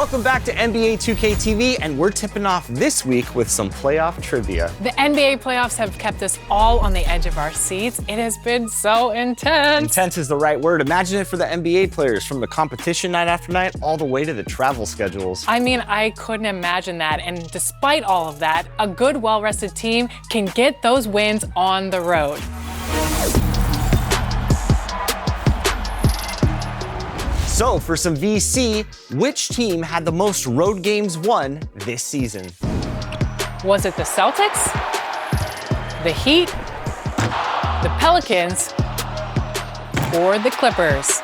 Welcome back to NBA 2K TV, and we're tipping off this week with some playoff trivia. The NBA playoffs have kept us all on the edge of our seats. It has been so intense. Intense is the right word. Imagine it for the NBA players, from the competition night after night all the way to the travel schedules. I mean, I couldn't imagine that. And despite all of that, a good, well-rested team can get those wins on the road. So for some VC, which team had the most road games won this season? Was it the Celtics, the Heat, the Pelicans, or the Clippers?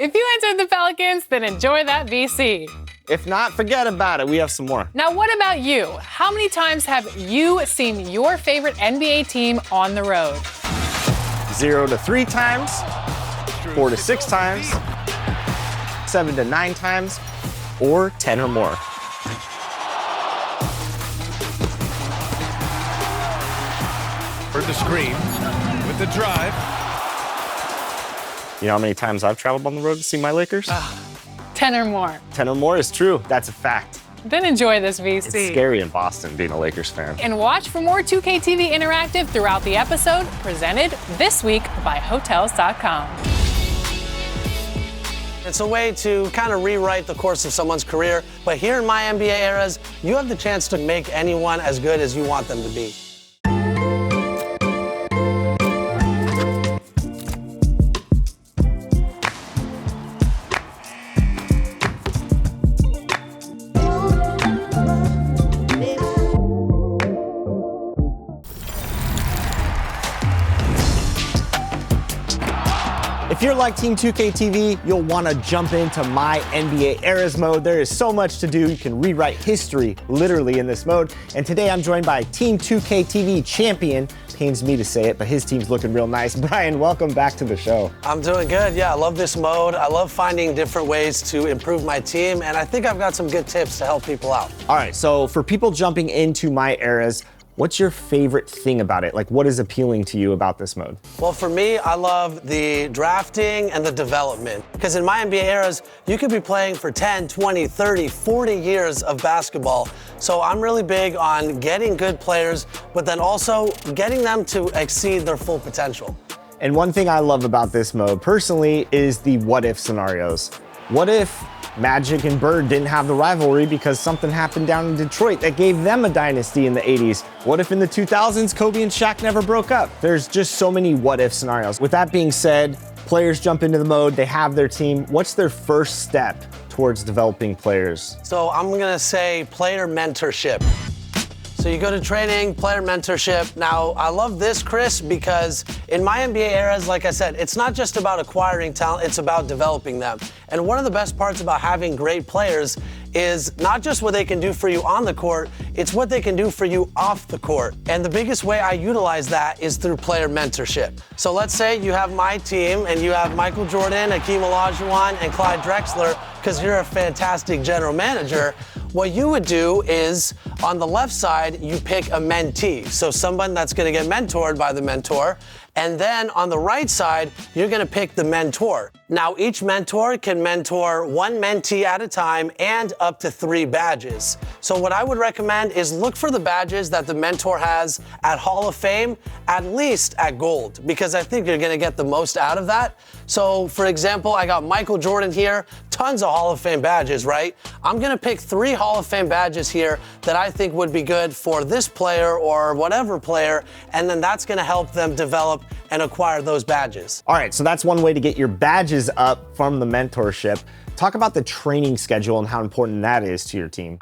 If you answered the Pelicans, then enjoy that VC. If not, forget about it. We have some more. Now, what about you? How many times have you seen your favorite NBA team on the road? 0 to 3 times, 4 to 6 times, 7 to 9 times, or 10 or more. For the screen, with the drive. You know how many times I've traveled on the road to see my Lakers? 10 or more. 10 or more is true. That's a fact. Then enjoy this VC. It's scary in Boston being a Lakers fan. And watch for more 2K TV Interactive throughout the episode, presented this week by Hotels.com. It's a way to kind of rewrite the course of someone's career. But here in MyNBA Eras, you have the chance to make anyone as good as you want them to be. If you're like Team 2K TV, you'll want to jump into MyNBA Eras mode. There is so much to do. You can rewrite history literally in this mode. And today I'm joined by Team 2K TV champion. Pains me to say it, but his team's looking real nice. Brian, welcome back to the show. I'm doing good. Yeah, I love this mode. I love finding different ways to improve my team, and I think I've got some good tips to help people out. All right, so for people jumping into My Eras, what's your favorite thing about it? Like, what is appealing to you about this mode? Well, for me, I love the drafting and the development. Because in MyNBA Eras, you could be playing for 10, 20, 30, 40 years of basketball. So I'm really big on getting good players, but then also getting them to exceed their full potential. And one thing I love about this mode, personally, is the what-if scenarios. What if Magic and Bird didn't have the rivalry because something happened down in Detroit that gave them a dynasty in the 80s? What if in the 2000s, Kobe and Shaq never broke up? There's just so many what-if scenarios. With that being said, players jump into the mode, they have their team. What's their first step towards developing players? So I'm gonna say player mentorship. So you go to training, player mentorship. Now, I love this, Chris, because in MyNBA Eras, like I said, it's not just about acquiring talent, it's about developing them. And one of the best parts about having great players is not just what they can do for you on the court, it's what they can do for you off the court. And the biggest way I utilize that is through player mentorship. So let's say you have my team and you have Michael Jordan, Hakeem Olajuwon, and Clyde Drexler, because you're a fantastic general manager. What you would do is, on the left side, you pick a mentee. So someone that's gonna get mentored by the mentor. And then on the right side, you're gonna pick the mentor. Now, each mentor can mentor one mentee at a time and up to 3 badges. So what I would recommend is look for the badges that the mentor has at Hall of Fame, at least at Gold, because I think you're gonna get the most out of that. So for example, I got Michael Jordan here, tons of Hall of Fame badges, right? I'm gonna pick 3 Hall of Fame badges here that I think would be good for this player or whatever player, and then that's gonna help them develop and acquire those badges. All right, so that's one way to get your badges up from the mentorship. Talk about the training schedule and how important that is to your team.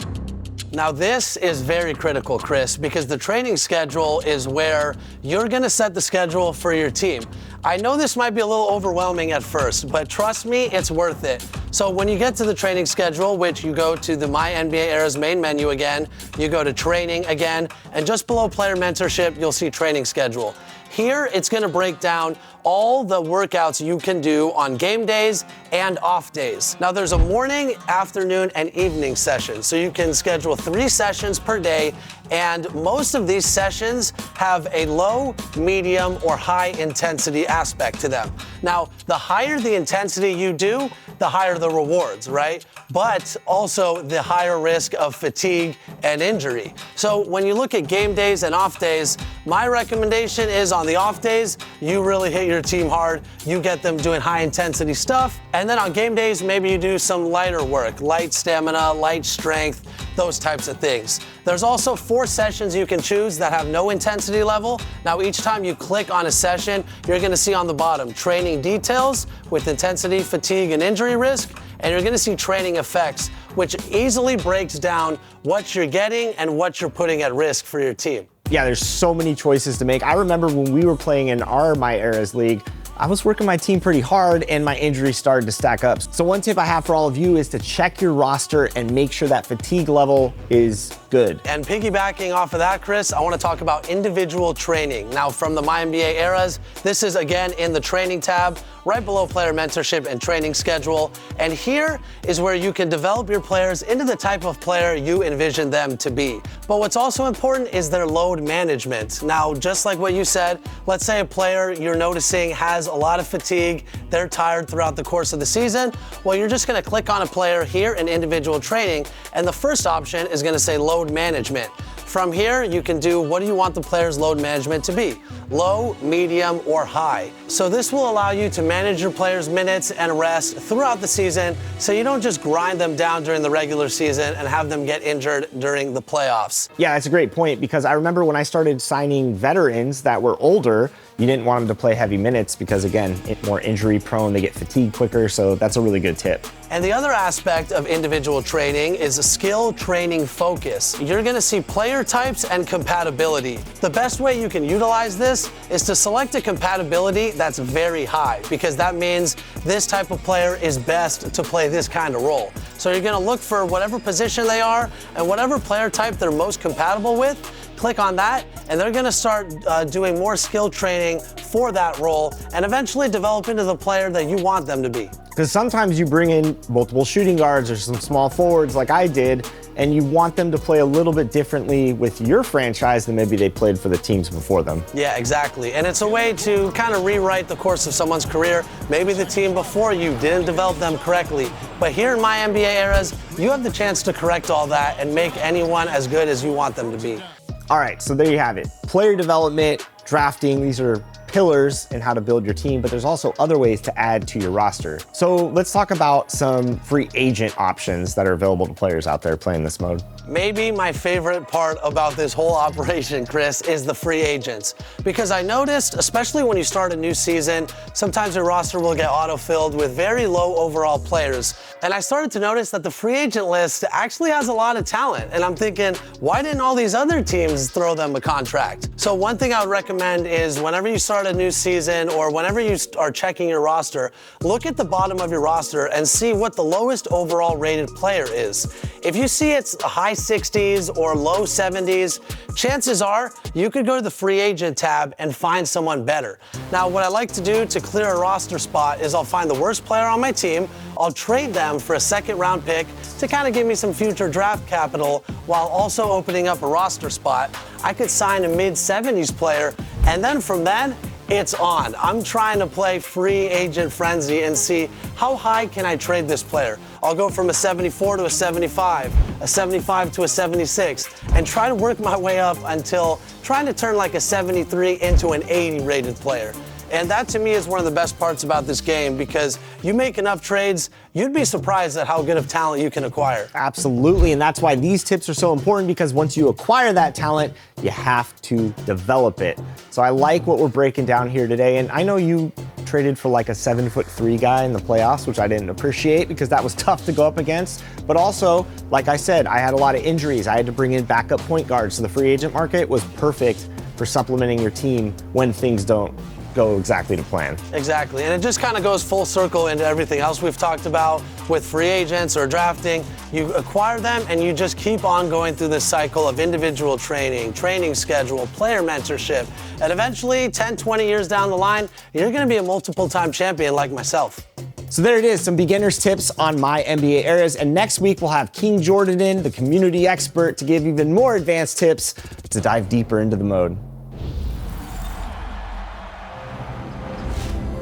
Now this is very critical, Chris, because the training schedule is where you're gonna set the schedule for your team. I know this might be a little overwhelming at first, but trust me, it's worth it. So when you get to the training schedule, which you go to the MyNBA Eras main menu again, you go to training again, and just below player mentorship, you'll see training schedule. Here, it's gonna break down all the workouts you can do on game days and off days. Now, there's a morning, afternoon, and evening session, so you can schedule 3 sessions per day, And most of these sessions have a low, medium, or high intensity aspect to them. Now, the higher the intensity you do, the higher the rewards, right? But also the higher risk of fatigue and injury. So when you look at game days and off days, my recommendation is on the off days, you really hit your team hard. You get them doing high intensity stuff. And then on game days, maybe you do some lighter work, light stamina, light strength, those types of things. There's also 4 sessions you can choose that have no intensity level. Now, each time you click on a session, you're gonna see on the bottom training details with intensity, fatigue, and injury risk. And you're gonna see training effects, which easily breaks down what you're getting and what you're putting at risk for your team. Yeah, there's so many choices to make. I remember when we were playing in our My Eras league, I was working my team pretty hard and my injuries started to stack up. So one tip I have for all of you is to check your roster and make sure that fatigue level is good. And piggybacking off of that, Chris, I want to talk about individual training. Now, from the MyNBA Eras, this is again in the training tab, right below player mentorship and training schedule. And here is where you can develop your players into the type of player you envision them to be. But what's also important is their load management. Now, just like what you said, let's say a player you're noticing has a lot of fatigue, they're tired throughout the course of the season. Well, you're just gonna click on a player here in individual training, and the first option is gonna say load management. From here, you can do what do you want the player's load management to be? Low, medium, or high. So this will allow you to manage your players' minutes and rest throughout the season so you don't just grind them down during the regular season and have them get injured during the playoffs. Yeah, that's a great point because I remember when I started signing veterans that were older, you didn't want them to play heavy minutes because, again, more injury prone, they get fatigued quicker, so that's a really good tip. And the other aspect of individual training is a skill training focus. You're gonna see player types and compatibility. The best way you can utilize this is to select a compatibility that's very high because that means this type of player is best to play this kind of role. So you're gonna look for whatever position they are and whatever player type they're most compatible with, click on that, and they're gonna start doing more skill training for that role and eventually develop into the player that you want them to be. Because sometimes you bring in multiple shooting guards or some small forwards like I did, and you want them to play a little bit differently with your franchise than maybe they played for the teams before them. Yeah, exactly. And it's a way to kind of rewrite the course of someone's career. Maybe the team before you didn't develop them correctly. But here in MyNBA Eras, you have the chance to correct all that and make anyone as good as you want them to be. All right, so there you have it. Player development, drafting, these are pillars in how to build your team, but there's also other ways to add to your roster. So let's talk about some free agent options that are available to players out there playing this mode. Maybe my favorite part about this whole operation, Chris, is the free agents. Because I noticed, especially when you start a new season, sometimes your roster will get auto-filled with very low overall players. And I started to notice that the free agent list actually has a lot of talent. And I'm thinking, why didn't all these other teams throw them a contract? So one thing I would recommend is whenever you start a new season or whenever you are checking your roster, look at the bottom of your roster and see what the lowest overall rated player is. If you see it's high 60s or low 70s, chances are you could go to the free agent tab and find someone better. Now, what I like to do to clear a roster spot is I'll find the worst player on my team, I'll trade them for a second round pick to kind of give me some future draft capital while also opening up a roster spot. I could sign a mid-70s player, and then from then, it's on. I'm trying to play free agent frenzy and see how high can I trade this player. I'll go from a 74 to a 75, a 75 to a 76, and try to work my way up until trying to turn like a 73 into an 80 rated player. And that to me is one of the best parts about this game because you make enough trades, you'd be surprised at how good of talent you can acquire. Absolutely, and that's why these tips are so important because once you acquire that talent, you have to develop it. So I like what we're breaking down here today, and I know you traded for like a 7'3" guy in the playoffs, which I didn't appreciate because that was tough to go up against. But also, like I said, I had a lot of injuries. I had to bring in backup point guards, so the free agent market was perfect for supplementing your team when things don't go exactly to plan. Exactly, and it just kind of goes full circle into everything else we've talked about with free agents or drafting. You acquire them and you just keep on going through this cycle of individual training, training schedule, player mentorship, and eventually 10, 20 years down the line, you're gonna be a multiple time champion like myself. So there it is, some beginner's tips on MyNBA Eras, and next week we'll have King Jordan in, the community expert, to give even more advanced tips to dive deeper into the mode.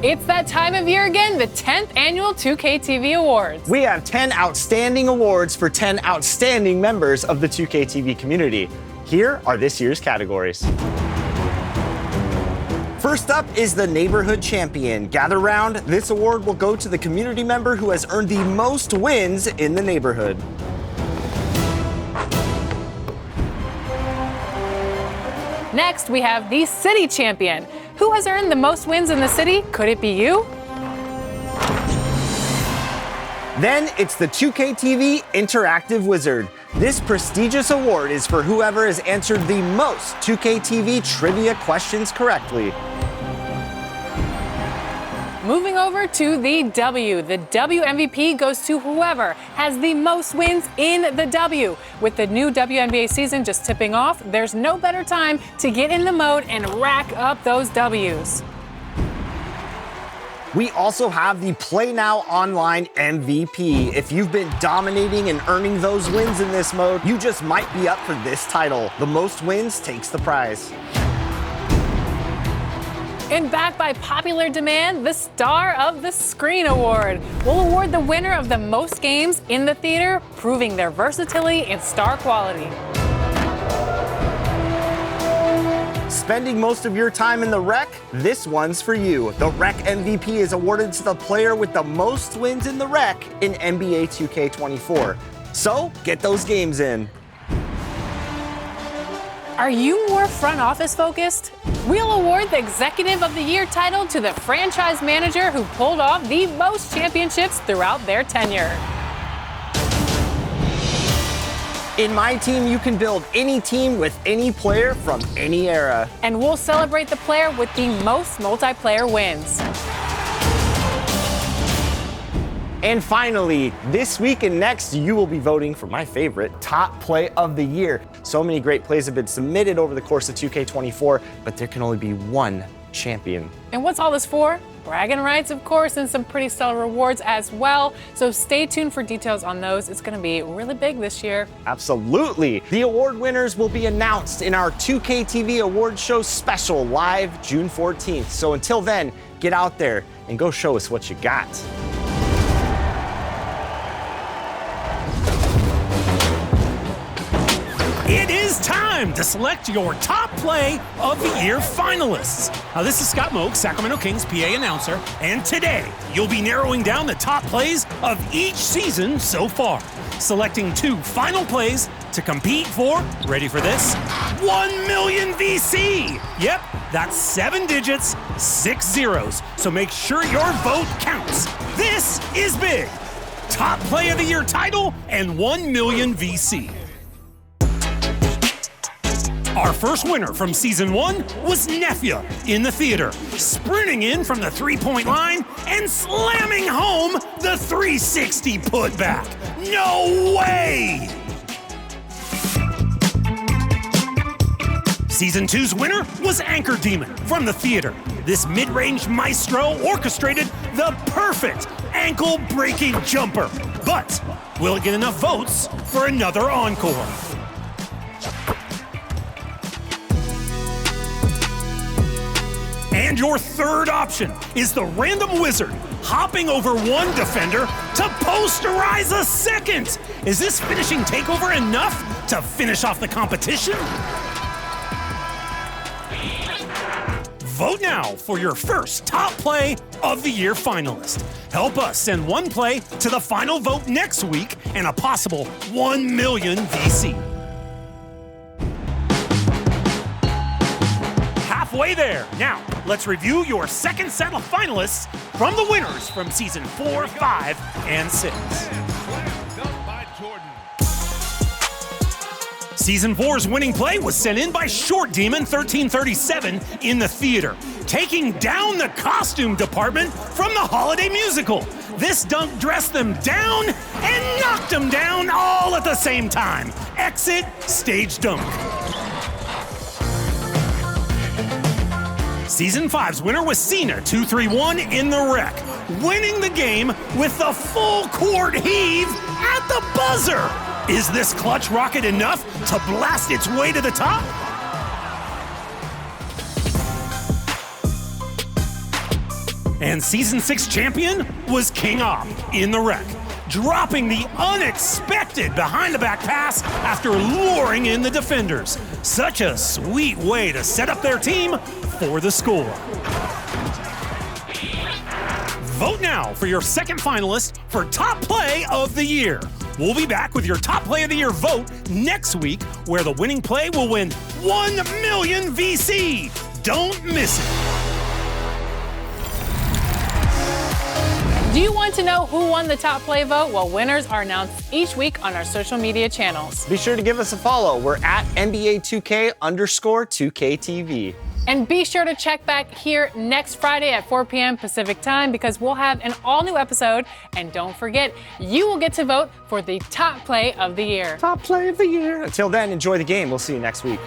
It's that time of year again, the 10th annual 2K TV Awards. We have 10 outstanding awards for 10 outstanding members of the 2K TV community. Here are this year's categories. First up is the Neighborhood Champion. Gather round, this award will go to the community member who has earned the most wins in the neighborhood. Next, we have the City Champion. Who has earned the most wins in the city? Could it be you? Then it's the 2K TV Interactive Wizard. This prestigious award is for whoever has answered the most 2K TV trivia questions correctly. Moving over to the W. The W MVP goes to whoever has the most wins in the W. With the new WNBA season just tipping off, there's no better time to get in the mode and rack up those Ws. We also have the Play Now Online MVP. If you've been dominating and earning those wins in this mode, you just might be up for this title. The most wins takes the prize. And back by popular demand, the Star of the Screen Award will award the winner of the most games in the theater, proving their versatility and star quality. Spending most of your time in the rec? This one's for you. The rec MVP is awarded to the player with the most wins in the rec in NBA 2K24. So, get those games in. Are you more front office focused? We'll award the Executive of the Year title to the franchise manager who pulled off the most championships throughout their tenure. In my team, you can build any team with any player from any era. And we'll celebrate the player with the most multiplayer wins. And finally, this week and next, you will be voting for my favorite top play of the year. So many great plays have been submitted over the course of 2K24, but there can only be one champion. And what's all this for? Bragging rights, of course, and some pretty stellar rewards as well. So stay tuned for details on those. It's going to be really big this year. Absolutely. The award winners will be announced in our 2K TV Award Show special live June 14th. So until then, get out there and go show us what you got. It is time to select your top play of the year finalists. This is Scott Moak, Sacramento Kings PA announcer, and today you'll be narrowing down the top plays of each season so far, selecting 2 final plays to compete for, ready for this, 1 million VC. Yep, that's 7 digits, 6 zeros, so make sure your vote counts. This is big. Top play of the year title and 1 million VC. Our first winner from season 1 was Nefia in the theater, sprinting in from the three-point line and slamming home the 360 putback. No way! Season 2's winner was Anchor Demon from the theater. This mid-range maestro orchestrated the perfect ankle-breaking jumper. But will it get enough votes for another encore? And your third option is the random wizard hopping over one defender to posterize a second. Is this finishing takeover enough to finish off the competition? Vote now for your first top play of the year finalist. Help us send one play to the final vote next week and a possible 1 million VC. Halfway there. Now, let's review your second set of finalists from the winners from season 4, 5, and 6. Season 4's winning play was sent in by Short Demon 1337 in the theater, taking down the costume department from the holiday musical. This dunk dressed them down and knocked them down all at the same time. Exit stage dunk. Season 5's winner was Cena 231 in the wreck, winning the game with the full court heave at the buzzer. Is this clutch rocket enough to blast its way to the top? And Season 6 champion was King Op in the wreck, dropping the unexpected behind-the-back pass after luring in the defenders. Such a sweet way to set up their team for the score. Vote now for your second finalist for Top Play of the Year. We'll be back with your Top Play of the Year vote next week, where the winning play will win 1 million VC. Don't miss it. Do you want to know who won the top play vote? Well, winners are announced each week on our social media channels. Be sure to give us a follow. We're at NBA2K_2KTV. And be sure to check back here next Friday at 4 p.m. Pacific time, because we'll have an all-new episode. And don't forget, you will get to vote for the top play of the year. Top play of the year. Until then, enjoy the game. We'll see you next week.